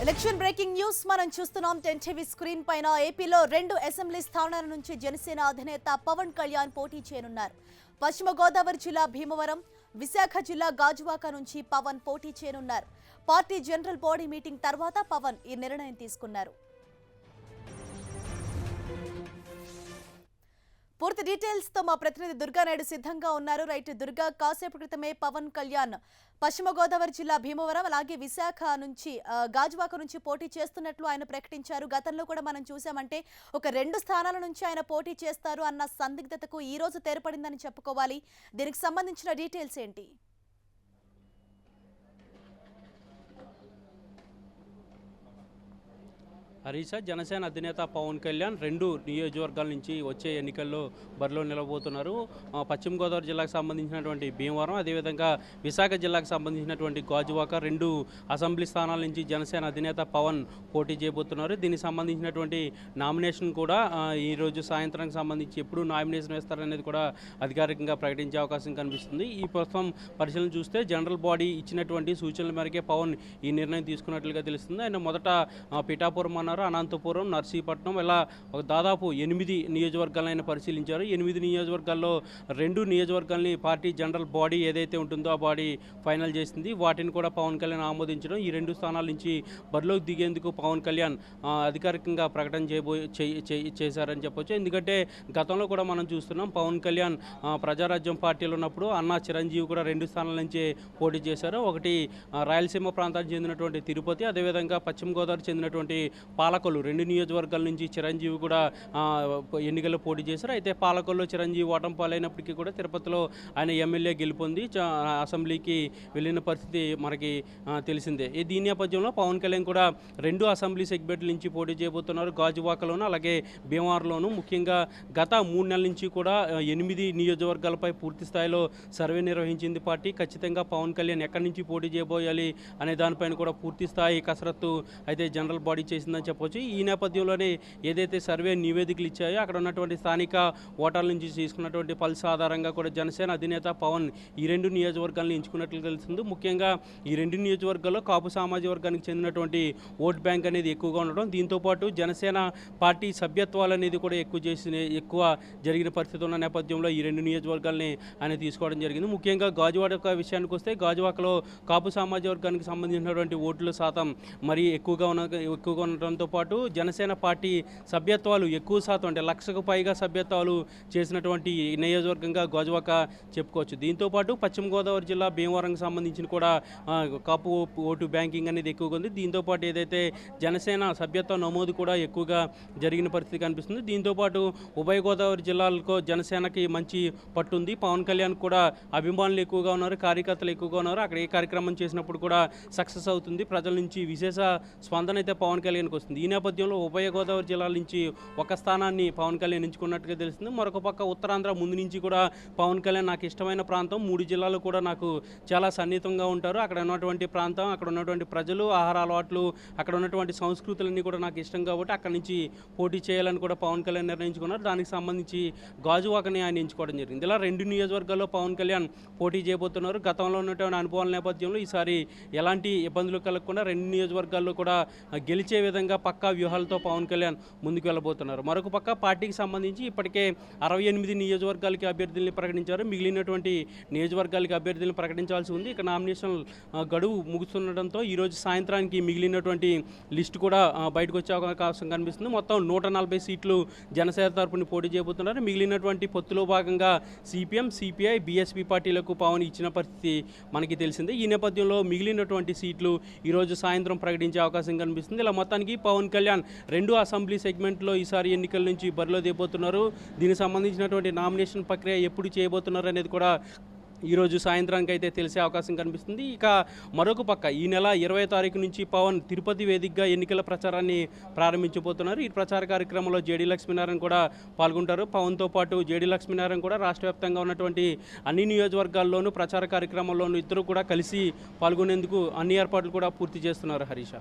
Election breaking news మనం చూస్తున్నాం. 10 TV screen పైన ఏపీలో 2 అసెంబ్లీ స్థానాల నుంచి జనసేన అధినేత పవన్ కళ్యాణ్ పోటీ చేయనున్నారు. పశ్చిమ గోదావరి జిల్లా భీమవరం, విశాఖ జిల్లా గాజువాక నుంచి పవన్ పోటీ చేయనున్నారు. పార్టీ జనరల్ బాడీ మీటింగ్ తర్వాత పవన్ ఈ నిర్ణయం తీసుకున్నారు. పూర్తి డీటెయిల్స్ తో మా ప్రతినిధి దుర్గా నాయుడు సిద్ధంగా ఉన్నారు. రైట్ దుర్గా, కాసేపు క్రితమే పవన్ కళ్యాణ్ పశ్చిమ గోదావరి జిల్లా భీమవరం అలాగే విశాఖ నుంచి గాజువాక నుంచి పోటీ చేస్తున్నట్లు ఆయన ప్రకటించారు. గతంలో కూడా మనం చూసామంటే ఒక 2 స్థానాల నుంచి ఆయన పోటీ చేస్తారు అన్న సందిగ్ధతకు ఈ రోజు తెరపడిందని చెప్పుకోవాలి. దీనికి సంబంధించిన డీటెయిల్స్ ఏంటి? హరీష, జనసేన అధినేత పవన్ కళ్యాణ్ 2 నియోజకవర్గాల నుంచి వచ్చే ఎన్నికల్లో బరిలో నిలబోతున్నారు. పశ్చిమ గోదావరి జిల్లాకు సంబంధించినటువంటి భీమవరం, అదేవిధంగా విశాఖ జిల్లాకు సంబంధించినటువంటి గాజువాక 2 అసెంబ్లీ స్థానాల నుంచి జనసేన అధినేత పవన్ పోటీ చేయబోతున్నారు. దీనికి సంబంధించినటువంటి నామినేషన్ కూడా ఈరోజు సాయంత్రానికి సంబంధించి ఎప్పుడు నామినేషన్ వేస్తారనేది కూడా అధికారికంగా ప్రకటించే అవకాశం కనిపిస్తుంది. ఈ ప్రస్తుతం పరిశీలన చూస్తే జనరల్ బాడీ ఇచ్చినటువంటి సూచనల మేరకే పవన్ ఈ నిర్ణయం తీసుకున్నట్లుగా తెలుస్తుంది. ఆయన మొదట పిఠాపురం, అనంతపురం, నర్సీపట్నం ఇలా దాదాపు 8 నియోజకవర్గాలను ఆయన పరిశీలించారు. 8 నియోజకవర్గాల్లో 2 నియోజకవర్గాల్ని పార్టీ జనరల్ బాడీ ఏదైతే ఉంటుందో ఆ బాడీ ఫైనల్ చేసింది. వాటిని కూడా పవన్ కళ్యాణ్ ఆమోదించడం, ఈ 2 స్థానాల నుంచి బరిలోకి దిగేందుకు పవన్ కళ్యాణ్ అధికారికంగా ప్రకటన చేశారని చెప్పొచ్చు. ఎందుకంటే గతంలో కూడా మనం చూస్తున్నాం, పవన్ కళ్యాణ్ ప్రజారాజ్యం పార్టీలో ఉన్నప్పుడు అన్నా చిరంజీవి కూడా 2 స్థానాల నుంచి పోటీ చేశారు. ఒకటి రాయలసీమ ప్రాంతానికి చెందినటువంటి తిరుపతి, అదేవిధంగా పశ్చిమ గోదావరి చెందినటువంటి పాలకొల్లు 2 నియోజకవర్గాల నుంచి చిరంజీవి కూడా ఎన్నికల్లో పోటీ చేశారు. అయితే పాలకొల్లు చిరంజీవి ఓటమి పాలైనప్పటికీ కూడా తిరుపతిలో ఆయన ఎమ్మెల్యే గెలుపొంది అసెంబ్లీకి వెళ్ళిన పరిస్థితి మనకి తెలిసిందే. దీని నేపథ్యంలో పవన్ కళ్యాణ్ కూడా 2 అసెంబ్లీ సెగ్మెంట్ల నుంచి పోటీ చేయబోతున్నారు. గాజువాకలోను అలాగే భీమవరంలోను. ముఖ్యంగా గత 3 నెలల నుంచి కూడా 8 నియోజకవర్గాలపై పూర్తి స్థాయిలో సర్వే నిర్వహించింది పార్టీ. ఖచ్చితంగా పవన్ కళ్యాణ్ ఎక్కడి నుంచి పోటీ చేయబోయాలి అనే దానిపైన కూడా పూర్తి స్థాయి కసరత్తు అయితే జనరల్ బాడీ చేసిందని చెప్పొచ్చు. ఈ నేపథ్యంలోనే ఏదైతే సర్వే నివేదికలు ఇచ్చాయో అక్కడ ఉన్నటువంటి స్థానిక ఓటర్ల నుంచి తీసుకున్నటువంటి పల్స్ ఆధారంగా కూడా జనసేన అధినేత పవన్ ఈ 2 నియోజకవర్గాలను ఎంచుకున్నట్లు తెలుస్తుంది. ముఖ్యంగా ఈ 2 నియోజకవర్గాల్లో కాపు సామాజిక వర్గానికి చెందినటువంటి ఓట్ బ్యాంక్ అనేది ఎక్కువగా ఉండడం, దీంతోపాటు జనసేన పార్టీ సభ్యత్వాలు అనేది కూడా ఎక్కువ జరిగిన పరిస్థితి ఉన్న నేపథ్యంలో ఈ 2 నియోజకవర్గాలని ఆయన తీసుకోవడం జరిగింది. ముఖ్యంగా గాజువాక విషయానికి వస్తే గాజువాకలో కాపు సామాజిక వర్గానికి సంబంధించినటువంటి ఓట్ల శాతం మరీ ఎక్కువగా ఉండటంతో పాటు జనసేన పార్టీ సభ్యత్వాలు ఎక్కువ శాతం, అంటే 1,00,000కు పైగా సభ్యత్వాలు చేసినటువంటి నియోజకవర్గంగా గాజువాక చెప్పుకోవచ్చు. దీంతోపాటు పశ్చిమ గోదావరి జిల్లా భీమవరంకి సంబంధించిన కూడా కాపు ఓటు బ్యాంకింగ్ అనేది ఎక్కువగా ఉంది. దీంతోపాటు ఏదైతే జనసేన సభ్యత్వ నమోదు కూడా ఎక్కువగా జరిగిన పరిస్థితి కనిపిస్తుంది. దీంతోపాటు ఉభయ గోదావరి జిల్లాలకు జనసేనకి మంచి పట్టుంది. పవన్ కళ్యాణ్ కూడా అభిమానులు ఎక్కువగా ఉన్నారు, కార్యకర్తలు ఎక్కువగా ఉన్నారు. అక్కడ ఏ కార్యక్రమం చేసినప్పుడు కూడా సక్సెస్ అవుతుంది. ప్రజల నుంచి విశేష స్పందన అయితే పవన్ కళ్యాణ్కి వస్తుంది. ఈ నేపథ్యంలో ఉభయ గోదావరి జిల్లాల నుంచి ఒక స్థానాన్ని పవన్ కళ్యాణ్ ఎంచుకున్నట్టుగా తెలుస్తుంది. మరొక పక్క ఉత్తరాంధ్ర ముందు నుంచి కూడా పవన్ కళ్యాణ్ నాకు ఇష్టమైన ప్రాంతం, 3 జిల్లాలు కూడా నాకు చాలా సన్నిహితంగా ఉంటారు, అక్కడ ఉన్నటువంటి ప్రాంతం, అక్కడ ఉన్నటువంటి ప్రజలు, ఆహార అలవాట్లు, అక్కడ ఉన్నటువంటి సంస్కృతులన్నీ కూడా నాకు ఇష్టం కాబట్టి అక్కడి నుంచి పోటీ చేయాలని కూడా పవన్ కళ్యాణ్ నిర్ణయించుకున్నారు. దానికి సంబంధించి గాజువాకని ఆయన ఎంచుకోవడం జరిగింది. ఇలా 2 నియోజకవర్గాల్లో పవన్ కళ్యాణ్ పోటీ చేయబోతున్నారు. గతంలో ఉన్నటువంటి అనుభవాల నేపథ్యంలో ఈసారి ఎలాంటి ఇబ్బందులు కలగకుండా 2 నియోజకవర్గాల్లో కూడా గెలిచే విధంగా పక్కా వ్యూహాలతో పవన్ కళ్యాణ్ ముందుకు వెళ్ళబోతున్నారు. మరొక పక్క పార్టీకి సంబంధించి ఇప్పటికే 68 నియోజకవర్గాలకి అభ్యర్థుల్ని ప్రకటించారు. మిగిలినటువంటి నియోజకవర్గాలకి అభ్యర్థులను ప్రకటించాల్సి ఉంది. ఇక నామినేషన్ గడువు ముగుస్తుండటంతో ఈరోజు సాయంత్రానికి మిగిలినటువంటి లిస్టు కూడా బయటకు వచ్చే అవకాశం కనిపిస్తుంది. మొత్తం 140 సీట్లు జనసేన తరపున పోటీ చేయబోతున్నారు. మిగిలినటువంటి పొత్తులో భాగంగా సిపిఎం, సిపిఐ, బీఎస్పీ పార్టీలకు పవన్ ఇచ్చిన పరిస్థితి మనకి తెలిసిందే. ఈ నేపథ్యంలో మిగిలినటువంటి సీట్లు ఈరోజు సాయంత్రం ప్రకటించే అవకాశం కనిపిస్తుంది. ఇలా మొత్తానికి పవన్ కళ్యాణ్ 2 అసెంబ్లీ సెగ్మెంట్లో ఈసారి ఎన్నికల నుంచి బరిలో దిగబోతున్నారు. దీనికి సంబంధించినటువంటి నామినేషన్ ప్రక్రియ ఎప్పుడు చేయబోతున్నారు అనేది కూడా ఈరోజు సాయంత్రానికి అయితే తెలిసే అవకాశం కనిపిస్తుంది. ఇక మరొక పక్క ఈ నెల 20వ తారీఖు నుంచి పవన్ తిరుపతి వేదికగా ఎన్నికల ప్రచారాన్ని ప్రారంభించబోతున్నారు. ఈ ప్రచార కార్యక్రమంలో జేడీ లక్ష్మీనారాయణ కూడా పాల్గొంటారు. పవన్తో పాటు జేడీ లక్ష్మీనారాయణ కూడా రాష్ట్ర వ్యాప్తంగా ఉన్నటువంటి అన్ని నియోజకవర్గాల్లోనూ ప్రచార కార్యక్రమంలోనూ ఇద్దరు కూడా కలిసి పాల్గొనేందుకు అన్ని ఏర్పాట్లు కూడా పూర్తి చేస్తున్నారు. హరీష.